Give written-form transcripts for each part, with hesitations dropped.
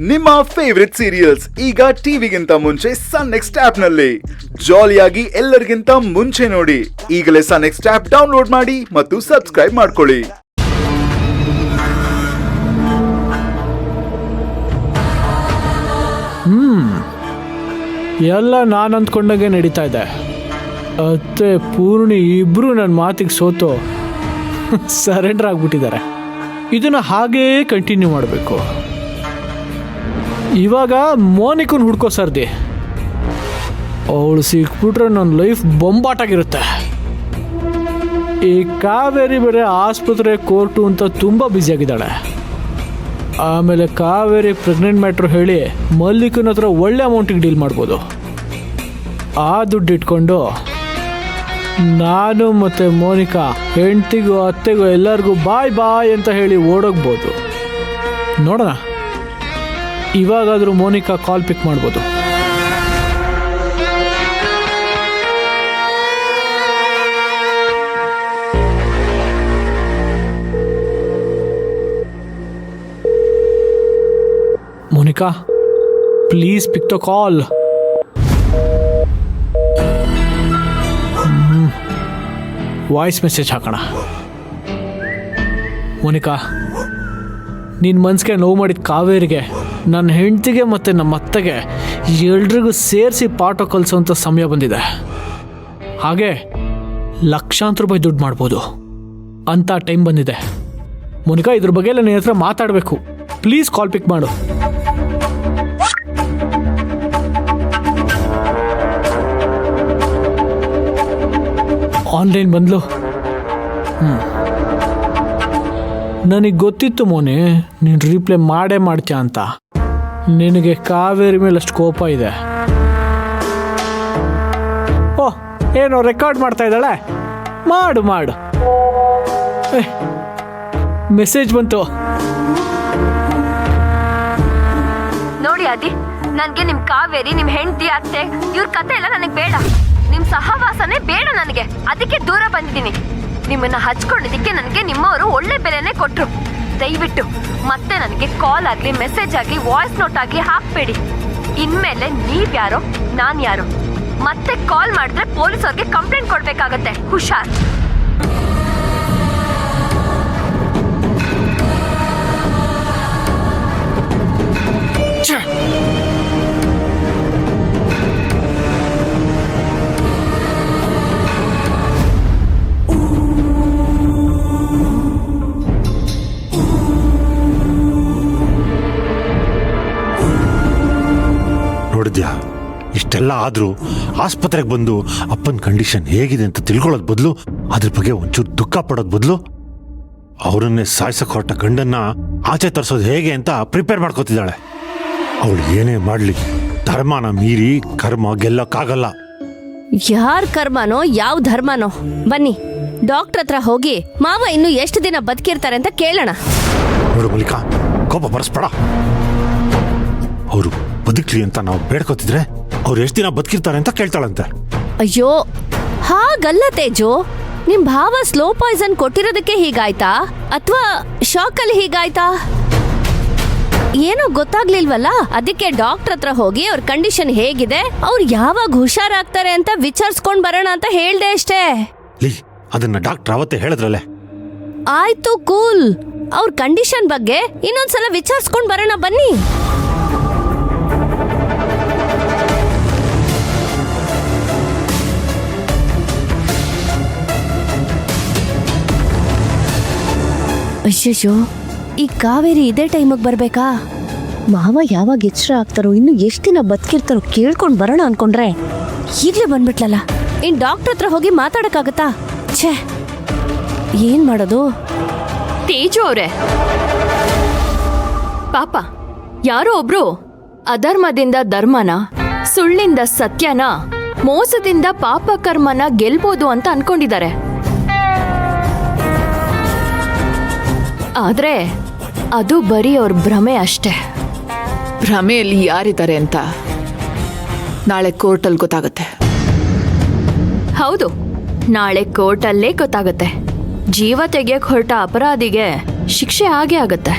ನಿಮ್ಮ favourite serials ಈಗ ಟಿವಿಗಿಂತ ಮುಂಚೆ ಸನ್ ನೆಕ್ಸ್ಟ್ ಆಪ್ ನಲ್ಲಿ ಜಾಲಿಯಾಗಿ ಎಲ್ಲರಿಗಿಂತ ಮುಂಚೆ ನೋಡಿ. ಈಗಲೇ ಸನ್ ನೆಕ್ಸ್ಟ್ ಆಪ್ ಡೌನ್ಲೋಡ್ ಮಾಡಿ ಮತ್ತು ಸಬ್ಸ್ಕ್ರೈಬ್ ಮಾಡ್ಕೊಳ್ಳಿ. ಎಲ್ಲ ನಾನು ಅಂದ್ಕೊಂಡಾಗೆ ನಡೀತಾ ಇದೆ. ಅತ್ತೆ ಪೂರ್ಣಿ ಇಬ್ಬರು ನನ್ನ ಮಾತಿಗೆ ಸೋತು ಸರೆಂಡರ್ ಆಗಿಬಿಟ್ಟಿದ್ದಾರೆ. ಇದನ್ನು ಹಾಗೇ ಕಂಟಿನ್ಯೂ ಮಾಡಬೇಕು. ಇವಾಗ ಮೋನಿಕನ್ ಹುಡ್ಕೋ ಸರ್ದಿ. ಅವಳು ಸಿಕ್ಬಿಟ್ರೆ ನನ್ನ ಲೈಫ್ ಬೊಂಬಾಟಾಗಿರುತ್ತೆ. ಈ ಕಾವೇರಿ ಬೇರೆ ಆಸ್ಪತ್ರೆ ಕೋರ್ಟು ಅಂತ ತುಂಬ ಬ್ಯುಸಿಯಾಗಿದ್ದಾಳೆ. ಆಮೇಲೆ ಕಾವೇರಿ ಪ್ರೆಗ್ನೆಂಟ್ ಮ್ಯಾಟ್ರು ಹೇಳಿ ಮಲ್ಲಿಕನ ಹತ್ರ ಒಳ್ಳೆ ಅಮೌಂಟಿಗೆ ಡೀಲ್ ಮಾಡ್ಬೋದು. ಆ ದುಡ್ಡು ಇಟ್ಕೊಂಡು ನಾನು ಮತ್ತು ಮೋನಿಕಾ ಹೆಂಡ್ತಿಗೂ ಅತ್ತೆಗೂ ಎಲ್ಲರಿಗೂ ಬಾಯ್ ಬಾಯ್ ಅಂತ ಹೇಳಿ ಓಡೋಗ್ಬೋದು. ನೋಡೋಣ, ಇವಾಗಾದರೂ ಮೋನಿಕಾ ಕಾಲ್ ಪಿಕ್ ಮಾಡ್ಬೋದು. Monika, please pick the call. Voice message ಹಾಕೋಣ. ಮೋನಿಕಾ, ನಿನ್ನ ಮನಸ್ಸಿಗೆ ನೋವು ಮಾಡಿದ ಕಾವೇರಿಗೆ, ನನ್ನ ಹೆಂಡತಿಗೆ ಮತ್ತು ನಮ್ಮ ಅತ್ತೆಗೆ ಎಲ್ರಿಗೂ ಸೇರಿಸಿ ಪಾಠ ಕಲಿಸೋಂಥ ಸಮಯ ಬಂದಿದೆ. ಹಾಗೆ ಲಕ್ಷಾಂತರ ರೂಪಾಯಿ ದುಡ್ಡು ಮಾಡ್ಬೋದು ಅಂತ ಟೈಮ್ ಬಂದಿದೆ. ಮೋನಿಕಾ, ಇದ್ರ ಬಗ್ಗೆ ಎಲ್ಲ ನಿನ್ನ ಹತ್ರ ಮಾತಾಡಬೇಕು. ಪ್ಲೀಸ್ ಕಾಲ್ ಪಿಕ್ ಮಾಡು. ಆನ್ಲೈನ್ ಬಂದ್ಲು. ನನಗೆ ಗೊತ್ತಿತ್ತು ಮೋನಿ, ನೀನು ರೀಪ್ಲೈ ಮಾಡೇ ಮಾಡ್ತೀಯ ಅಂತ. ನಿನಗೆ ಕಾವೇರಿ ಮೇಲೆ ಅಷ್ಟು ಕೋಪ ಇದೆ. ಓ, ಏನೋ ರೆಕಾರ್ಡ್ ಮಾಡ್ತಾ ಇದ್ದಾಳೆ. ಮಾಡು ಮಾಡು. ಮೆಸೇಜ್ ಬಂತು. ನೋಡಿ ಆದಿ, ನನ್ಗೆ ನಿಮ್ ಕಾವೇರಿ, ನಿಮ್ ಹೆಂಡತಿ, ಅತ್ತೆ ಇವ್ರ ಕತೆ ಎಲ್ಲ ನನಗೆ ಬೇಡ. ನಿಮ್ ಸಹವಾಸನೇ ಬೇಡ ನನಗೆ. ಅದಕ್ಕೆ ದೂರ ಬಂದಿದ್ದೀನಿ. ನಿಮ್ಮನ್ನ ಹಚ್ಕೊಂಡಿದ್ದಕ್ಕೆ ನನಗೆ ನಿಮ್ಮವರು ಒಳ್ಳೆ ಬೆಲೆನೇ ಕೊಟ್ರು. ದಯವಿಟ್ಟು ಮತ್ತೆ ನನಗೆ ಕಾಲ್ ಆಗ್ಲಿ, ಮೆಸೇಜ್ ಆಗ್ಲಿ, ವಾಯ್ಸ್ ನೋಟ್ ಆಗ್ಲಿ ಹಾಕ್ಬೇಡಿ. ಇನ್ಮೇಲೆ ನೀವ್ಯಾರೋ ನಾನ್ ಯಾರು. ಮತ್ತೆ ಕಾಲ್ ಮಾಡಿದ್ರೆ ಪೊಲೀಸ್ ಅವ್ರಿಗೆ ಕಂಪ್ಲೇಂಟ್ ಕೊಡ್ಬೇಕಾಗತ್ತೆ. ಹುಷಾರ್. ನೋಡಿದ್ಯಾ, ಇಷ್ಟೆಲ್ಲ ಆದರೂ ಆಸ್ಪತ್ರೆಗೆ ಬಂದು ಅಪ್ಪನ ಕಂಡೀಷನ್ ಹೇಗಿದೆ ಅಂತ ತಿಳ್ಕೊಳ್ಳೋದು ಬದಲು, ಅದ್ರ ಬಗ್ಗೆ ಒಂಚೂರು ದುಃಖ ಪಡೋದು ಬದಲು, ಅವರನ್ನೇ ಸಾಯ್ಸಕ್ಕೆ ಹೊರಟ ಗಂಡನ್ನ ಆಚೆ ತರಿಸೋದು ಹೇಗೆ ಅಂತ ಪ್ರಿಪೇರ್ ಮಾಡ್ಕೋತಿದ್ದಾಳೆ. ಅವಳು ಏನೇ ಮಾಡಲಿ ಧರ್ಮನ ಮೀರಿ ಕರ್ಮ ಗೆಲ್ಲಕ್ಕಾಗಲ್ಲ. ಯಾರ ಕರ್ಮನೋ ಯಾವ ಧರ್ಮನೋ, ಬನ್ನಿ ಡಾಕ್ಟರ್ ಹತ್ರ ಹೋಗಿ ಮಾವ ಇನ್ನು ಎಷ್ಟು ದಿನ ಬದುಕಿರ್ತಾರೆ ಅಂತ ಕೇಳೋಣ. ನೋಡು ಮಲ್ಲಿಕಾ, ಕೋಪ ಬರಸ್ಬೇಡ. ಅವರು ಬದುಕ್ಲಿ ಅಂತ ನಾವು ಬೇಡ್ಕೋತಿದ್ರೆ ಅವ್ರು ಎಷ್ಟು ದಿನ ಬದುಕಿರ್ತಾರೆ ಅಂತ ಕೇಳ್ತಾಳಂತೆ. ಅಯ್ಯೋ, ಹಾಗಲ್ಲ ತೇಜು. ನಿಮ್ ಭಾವ ಸ್ಲೋ ಪಾಯ್ಸನ್ ಕೊಟ್ಟಿರೋದಕ್ಕೆ ಹೀಗಾಯ್ತಾ ಅಥವಾ ಶಾಕಲ್ಲಿ ಹೀಗಾಯ್ತಾ ಏನೋ ಗೊತ್ತಾಗ್ಲಿಲ್ವಲ್ಲ. ಅದಕ್ಕೆ ಡಾಕ್ಟರ್ ಹತ್ರ ಹೋಗಿ ಅವ್ರ ಕಂಡೀಷನ್ ಹೇಗಿದೆ, ಅವ್ರು ಯಾವಾಗ ಹುಷಾರಾಗ್ತಾರೆ ಅಂತ ವಿಚಾರಿಸ್ಕೊಂಡ್ ಬರೋಣ ಅಂತ ಹೇಳ್ದೆ ಅಷ್ಟೇ. ಅದನ್ನ ಡಾಕ್ಟರ್ ಅವತ್ತೇ ಹೇಳಿದ್ರಲ್ಲೇ. ಆಯ್ತು, ಕೂಲ್. ಅವ್ರ ಕಂಡೀಷನ್ ಬಗ್ಗೆ ಇನ್ನೊಂದ್ಸಲ ವಿಚಾರಿಸ್ಕೊಂಡ್ ಬರೋಣ, ಬನ್ನಿ. ಅಯ್ಯಯ್ಯೋ, ಈ ಕಾವೇರಿ ಇದೇ ಟೈಮಿಗೆ ಬರ್ಬೇಕಾ? ಮಾವ ಯಾವಾಗ ಎಚ್ಚರ ಆಗ್ತಾರೋ, ಇನ್ನು ಎಷ್ಟು ದಿನ ಬದುಕಿರ್ತಾರೋ ಕೇಳ್ಕೊಂಡು ಬರೋಣ ಅನ್ಕೊಂಡ್ರೆ ಈಗಲೇ ಬಂದ್ಬಿಟ್ಲಲ್ಲ. ಇನ್ ಡಾಕ್ಟರ್ ಹತ್ರ ಹೋಗಿ ಮಾತಾಡಕ್ಕಾಗತ್ತಾ? ಛೇ, ಏನ್ ಮಾಡೋದು? ತೇಜು ಅವ್ರೆ, ಪಾಪ ಯಾರೋ ಒಬ್ರು ಅಧರ್ಮದಿಂದ ಧರ್ಮನ, ಸುಳ್ಳಿಂದ ಸತ್ಯನ, ಮೋಸದಿಂದ ಪಾಪ ಕರ್ಮನ ಗೆಲ್ಬೋದು ಅಂತ ಅನ್ಕೊಂಡಿದ್ದಾರೆ. ಆದ್ರೆ ಅದು ಬರೀ ಅವ್ರ ಭ್ರಮೆ ಅಷ್ಟೇ. ಭ್ರಮೆಯಲ್ಲಿ ಯಾರಿದ್ದಾರೆ ಅಂತ ನಾಳೆ ಕೋರ್ಟಲ್ಲಿ ಗೊತ್ತಾಗುತ್ತೆ. ಹೌದು, ನಾಳೆ ಕೋರ್ಟಲ್ಲೇ ಗೊತ್ತಾಗುತ್ತೆ. ಜೀವ ತೆಗೆಯಕ್ ಹೊರಟ ಅಪರಾಧಿಗೆ ಶಿಕ್ಷೆ ಆಗೇ ಆಗತ್ತೆ.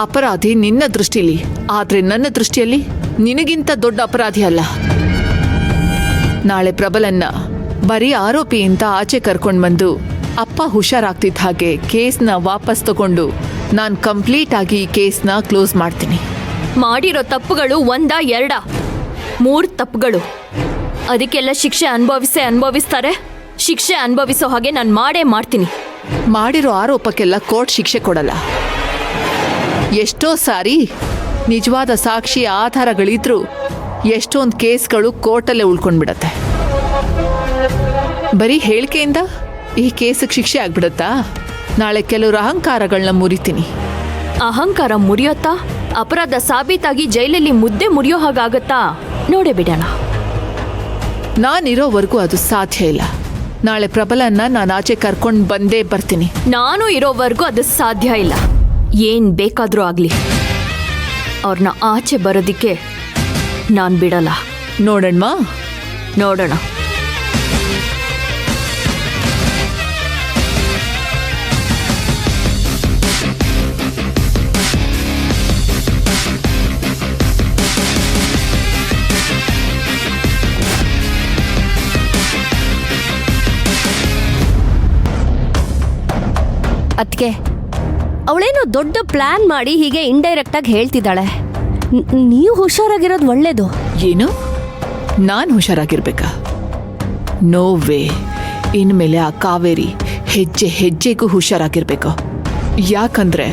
ಅಪರಾಧಿ ನಿನ್ನ ದೃಷ್ಟಿಲಿ, ಆದ್ರೆ ನನ್ನ ದೃಷ್ಟಿಯಲ್ಲಿ ನಿನಗಿಂತ ದೊಡ್ಡ ಅಪರಾಧಿ ಅಲ್ಲ. ನಾಳೆ ಪ್ರಬಲನ್ನ ಬರೀ ಆರೋಪಿ ಅಂತ ಆಚೆ ಕರ್ಕೊಂಡ್ ಬಂದು ಅಪ್ಪ ಹುಷಾರಾಗ್ತಿದ್ದ ಹಾಗೆ ಕೇಸ್ನ ವಾಪಸ್ ತಗೊಂಡು ನಾನು ಕಂಪ್ಲೀಟ್ ಆಗಿ ಈ ಕೇಸ್ನ ಕ್ಲೋಸ್ ಮಾಡ್ತೀನಿ. ಮಾಡಿರೋ ತಪ್ಪುಗಳು 1 2 3 ತಪ್ಪುಗಳು. ಅದಕ್ಕೆಲ್ಲ ಶಿಕ್ಷೆ ಅನುಭವಿಸ್ತಾರೆ. ಶಿಕ್ಷೆ ಅನುಭವಿಸೋ ಹಾಗೆ ನಾನು ಮಾಡೇ ಮಾಡ್ತೀನಿ. ಮಾಡಿರೋ ಆರೋಪಕ್ಕೆಲ್ಲ ಕೋರ್ಟ್ ಶಿಕ್ಷೆ ಕೊಡಲ್ಲ. ಎಷ್ಟೋ ಸಾರಿ ನಿಜವಾದ ಸಾಕ್ಷಿ ಆಧಾರಗಳಿದ್ರೂ ಎಷ್ಟೊಂದು ಕೇಸ್ಗಳು ಕೋರ್ಟಲ್ಲೇ ಉಳ್ಕೊಂಡ್ಬಿಡತ್ತೆ. ಬರೀ ಹೇಳಿಕೆಯಿಂದ ಈ ಕೇಸಿಗೆ ಶಿಕ್ಷೆ ಆಗ್ಬಿಡತ್ತಾ? ನಾಳೆ ಕೆಲವ್ರ ಅಹಂಕಾರಗಳನ್ನ ಮುರಿತೀನಿ. ಅಹಂಕಾರ ಮುರಿಯತ್ತಾ? ಅಪರಾಧ ಸಾಬೀತಾಗಿ ಜೈಲಲ್ಲಿ ಮುದ್ದೆ ಮುರಿಯೋ ಹಾಗಾಗತ್ತಾ? ನೋಡೇ ಬಿಡೋಣ. ನಾನಿರೋವರೆಗೂ ಅದು ಸಾಧ್ಯ ಇಲ್ಲ. ನಾಳೆ ಪ್ರಬಲನ್ನ ನಾನು ಆಚೆ ಕರ್ಕೊಂಡು ಬಂದೇ ಬರ್ತೀನಿ. ನಾನು ಇರೋವರೆಗೂ ಅದು ಸಾಧ್ಯ ಇಲ್ಲ. ಏನ್ ಬೇಕಾದ್ರೂ ಆಗ್ಲಿ, ಅವ್ರನ್ನ ಆಚೆ ಬರೋದಿಕ್ಕೆ ನಾನ್ ಬಿಡಲ್ಲ. ನೋಡೋಣ. ಅದ್ಕೆ ಅವಳೇನೋ ದೊಡ್ಡ ಪ್ಲಾನ್ ಮಾಡಿ ಹೀಗೆ ಇಂಡೈರೆಕ್ಟ್ ಆಗಿ ಹೇಳ್ತಿದ್ದಾಳೆ. ನೀವು ಹುಷಾರಾಗಿರೋದು ಒಳ್ಳೇದು. ಏನು? ನಾನು ಹುಷಾರಾಗಿರ್ಬೇಕಾ? No way. ಇನ್ಮೇಲೆ ಆ ಕಾವೇರಿ ಹೆಜ್ಜೆಗೂ ಹುಷಾರಾಗಿರ್ಬೇಕು. ಯಾಕಂದ್ರೆ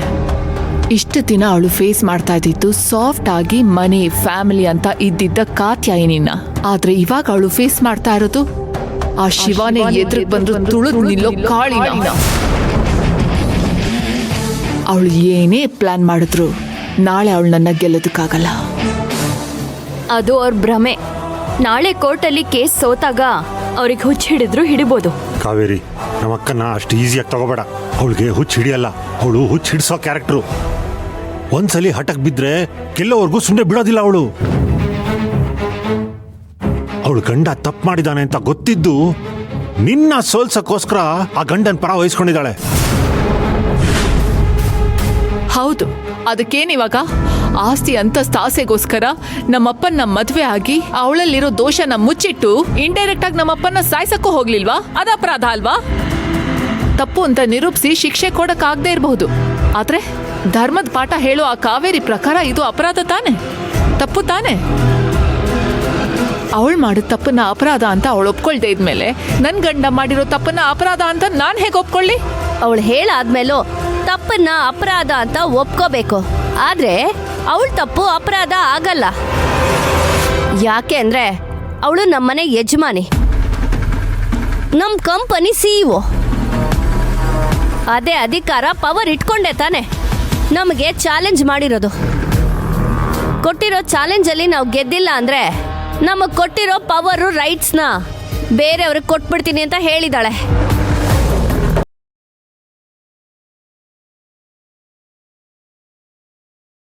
ಇಷ್ಟು ದಿನ ಅವಳು ಫೇಸ್ ಮಾಡ್ತಾ ಇದ್ದಿತ್ತು ಸಾಫ್ಟ್ ಆಗಿ ಮನೆ ಫ್ಯಾಮಿಲಿ ಅಂತ ಇದ್ದಿದ್ದ ಕಾತ್ಯಾಯಿನಿನ. ಆದ್ರೆ ಇವಾಗ ಅವಳು ಫೇಸ್ ಮಾಡ್ತಾ ಇರೋದು ಆ ಶಿವಾನೇ ಎದುರು ಬಂದು ತುಳಿದು ನಿಲ್ಲೋ ಕಾಳಿನ. ಅವಳು ಏನೇ ಪ್ಲಾನ್ ಮಾಡಿದ್ರು ನಾಳೆ ಅವಳು ನನ್ನ ಗೆಲ್ಲೋದಕ್ಕಾಗಲ್ಲ. ಅದು ಅವ್ರ ಭ್ರಮೆ. ನಾಳೆ ಕೋರ್ಟಲ್ಲಿ ಕೇಸ್ ಸೋತಾಗ ಅವ್ರಿಗೆ ಹುಚ್ಚು ಹಿಡಿದ್ರು ಹಿಡಿಬೋದು. ಕಾವೇರಿ, ನಮ್ಮ ಅಕ್ಕನ ಅಷ್ಟು ಈಸಿಯಾಗಿ ತಗೋಬೇಡ. ಅವಳಿಗೆ ಹುಚ್ಚು ಹಿಡಿಯಲ್ಲ. ಅವಳು ಹುಚ್ಚು ಹಿಡಿಸೋ ಕ್ಯಾರೆಕ್ಟ್ರು. ಒಂದ್ಸಲಿ ಹಠಕ್ ಬಿದ್ರೆ ಕೆಲವರೆಗೂ ಸುಮ್ಮನೆ ಬಿಡೋದಿಲ್ಲ ಅವಳು. ಅವಳು ಗಂಡ ತಪ್ಪು ಮಾಡಿದಾನೆ ಅಂತ ಗೊತ್ತಿದ್ದು ನಿನ್ನ ಸೋಲ್ಸಕ್ಕೋಸ್ಕರ ಆ ಗಂಡನ ಪರ ವಹಿಸ್ಕೊಂಡಿದ್ದಾಳೆ. ಹೌದು, ಅದಕ್ಕೇನಿವಾಗ? ಆಸ್ತಿ ಅಂತಸ್ತು ಆಸೆಗೋಸ್ಕರ ನಮ್ಮಪ್ಪನ ಮದ್ವೆ ಆಗಿ ಅವಳಲ್ಲಿರೋ ದೋಷನ ಮುಚ್ಚಿಟ್ಟು ಇಂಡೈರೆಕ್ಟ್ ಆಗಿ ನಮ್ಮಪ್ಪನ ಸಾಯ್ಸಕ್ಕೂ ಹೋಗ್ಲಿಲ್ವಾ? ಅದು ಅಪರಾಧ ಅಲ್ವಾ? ತಪ್ಪು ಅಂತ ನಿರೂಪಿಸಿ ಶಿಕ್ಷೆ ಕೊಡಕ್ಕಾಗದೇ ಇರಬಹುದು. ಆದ್ರೆ ಧರ್ಮದ ಪಾಠ ಹೇಳೋ ಆ ಕಾವೇರಿ ಪ್ರಕಾರ ಇದು ಅಪರಾಧ ತಾನೆ? ತಪ್ಪು ತಾನೆ? ಅವಳು ಮಾಡಿದ ತಪ್ಪನ್ನ ಅಪರಾಧ ಅಂತ ಅವಳು ಒಪ್ಕೊಳ್ದೇ ಇದ್ಮೇಲೆ ನನ್ ಗಂಡ ಮಾಡಿರೋ ತಪ್ಪನ್ನ ಅಪರಾಧ ಅಂತ ನಾನ್ ಹೇಗೆ ಒಪ್ಕೊಳ್ಳಿ? ಅವಳು ಹೇಳಾದ್ಮೇಲೂ ತಪ್ಪನ್ನ ಅಪರಾಧ ಅಂತ ಒಪ್ಕೋಬೇಕು. ಆದ್ರೆ ಅವಳ ತಪ್ಪು ಅಪರಾಧ ಆಗಲ್ಲ. ಯಾಕೆ ಅಂದ್ರೆ ಅವಳು ನಮ್ಮನೆ ಯಜಮಾನಿ, ನಮ್ ಕಂಪನಿ CEO. ಅದೇ ಅಧಿಕಾರ ಪವರ್ ಇಟ್ಕೊಂಡೆ ತಾನೆ ನಮಗೆ ಚಾಲೆಂಜ್ ಮಾಡಿರೋದು. ಕೊಟ್ಟಿರೋ ಚಾಲೆಂಜ್ ಅಲ್ಲಿ ನಾವು ಗೆದ್ದಿಲ್ಲ ಅಂದ್ರೆ ನಮಗ್ ಕೊಟ್ಟಿರೋ ಪವರು ರೈಟ್ಸ್ನ ಬೇರೆಯವ್ರಿಗೆ ಕೊಟ್ಬಿಡ್ತೀನಿ ಅಂತ ಹೇಳಿದಾಳೆ.